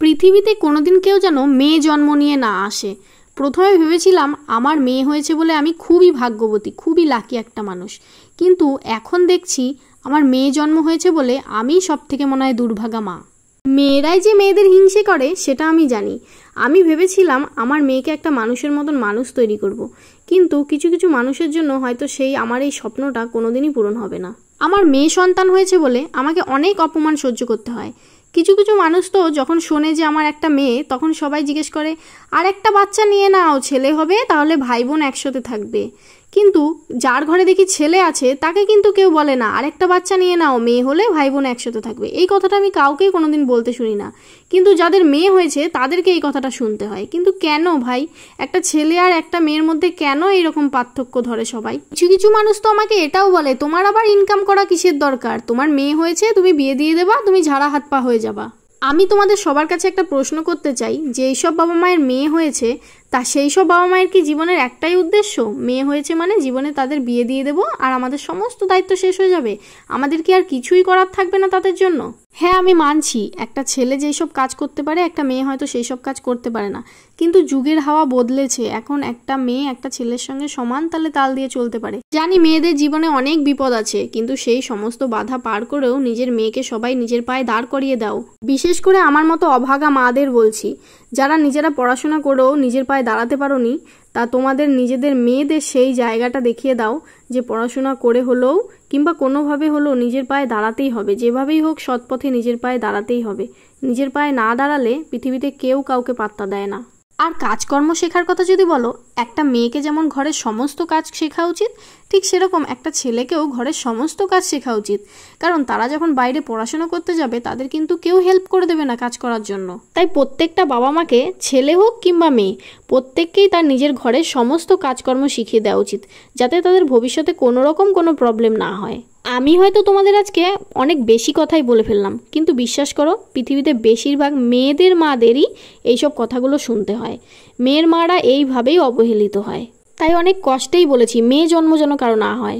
পৃথিবীতে কোনোদিন কেউ যেন মেয়ে জন্ম নিয়ে না আসে। প্রথমে ভেবেছিলাম আমার মেয়ে হয়েছে বলে আমি খুবই ভাগ্যবতী, খুবই লাকি একটা মানুষ। কিন্তু এখন দেখছি আমার মেয়ে জন্ম হয়েছে বলে আমি সবথেকে মনে হয় দুর্ভাগা মা। মেয়েরাই যে মেয়েদের হিংসে করে সেটা আমি জানি। আমি ভেবেছিলাম আমার মেয়েকে একটা মানুষের মতন মানুষ তৈরি করব। কিন্তু কিছু কিছু মানুষের জন্য হয়তো সেই আমার এই স্বপ্নটা কোনোদিনই পূরণ হবে না। আমার মেয়ে সন্তান হয়েছে বলে আমাকে অনেক অপমান সহ্য করতে হয়। কিছু কিছু মানুষ তো যখন শোনে যে আমার একটা মেয়ে, তখন সবাই জিজ্ঞেস করে আর একটা বাচ্চা নিয়ে নাও, ছেলে হবে তাহলে ভাই বোন একসাথে থাকবে। কিন্তু যার ঘরে দেখি ছেলে আছে তাকে কিন্তু কেউ বলে না আর একটা বাচ্চা নিয়ে নাও, মেয়ে হলে ভাই বোন একসাথে থাকবে। এই কথাটা আমি কাউকেই কোনোদিন বলতে শুনি না। কিন্তু যাদের মেয়ে হয়েছে তাদেরকে এই কথাটা শুনতে হয়। কিন্তু কেন ভাই, একটা ছেলে আর একটা মেয়ের মধ্যে কেন এইরকম পার্থক্য ধরে সবাই? কিছু কিছু মানুষ তো আমাকে এটাও বলে তোমার আবার ইনকাম করা কিসের দরকার, তোমার মেয়ে হয়েছে তুমি বিয়ে দিয়ে দেবা, তুমি ঝাড়া হাত পা হয়ে যাবা। আমি তোমাদের সবার কাছে একটা প্রশ্ন করতে চাই, যে এইসব বাবা মায়ের মেয়ে হয়েছে তা সেই সব বাবা মায়ের কি জীবনের একটাই উদ্দেশ্য, মেয়ে হয়েছে মানে জীবনে তাদের বিয়ে দিয়ে দেবো আর আমাদের সমস্ত দায়িত্ব শেষ হয়ে যাবে, আমাদের কি আর কিছুই করার থাকবে না তাদের জন্য? হ্যাঁ, আমি মানছি একটা ছেলে যেই সব কাজ করতে পারে একটা মেয়ে হয়তো সেই সব কাজ করতে পারে না। কিন্তু যুগের হাওয়া বদলেছে, এখন একটা মেয়ে একটা ছেলের সঙ্গে সমান তালে তাল দিয়ে চলতে পারে। জানি মেয়েদের জীবনে অনেক বিপদ আছে, কিন্তু সেই সমস্ত বাধা পার করেও নিজের মেয়েকে সবাই নিজের পায়ে দাঁড় করিয়ে দাও। বিশেষ করে আমার মতো অভাগা মাদের বলছি, যারা নিজেরা পড়াশোনা করেও নিজের পায়ে দাঁড়াতে পারোনি, তা তোমাদের নিজেদের মেয়েদের সেই জায়গাটা দেখিয়ে দাও যে পড়াশোনা করে হলেও কিংবা কোনোভাবে হলেও নিজের পায়ে দাঁড়াতেই হবে। যেভাবেই হোক সৎ পথে নিজের পায়ে দাঁড়াতেই হবে। নিজের পায়ে না দাঁড়ালে পৃথিবীতে কেউ কাউকে পাত্তা দেয় না। আর কাজকর্ম শেখার কথা যদি বলো, একটা মেয়েকে যেমন ঘরের সমস্ত কাজ শেখা উচিত, ঠিক সেরকম একটা ছেলেকেও ঘরের সমস্ত কাজ শেখা উচিত। কারণ তারা যখন বাইরে পড়াশোনা করতে যাবে তাদের কিন্তু কেউ হেল্প করে দেবে না কাজ করার জন্য। তাই প্রত্যেকটা বাবা মাকে, ছেলে হোক কিংবা মেয়ে, প্রত্যেককেই তার নিজের ঘরের সমস্ত কাজকর্ম শিখিয়ে দেওয়া উচিত, যাতে তাদের ভবিষ্যতে কোনো রকম কোনো প্রবলেম না হয়। আমি হয়তো তোমাদের আজকে অনেক বেশি কথাই বলে ফেললাম, কিন্তু বিশ্বাস করো পৃথিবীতে বেশিরভাগ মেয়েদের মাদেরই এইসব কথাগুলো শুনতে হয়। মেয়ের মারা এইভাবেই অবহেলিত হয়। তাই অনেক কষ্টেই বলেছি মেয়ে জন্ম যেন কারো না হয়।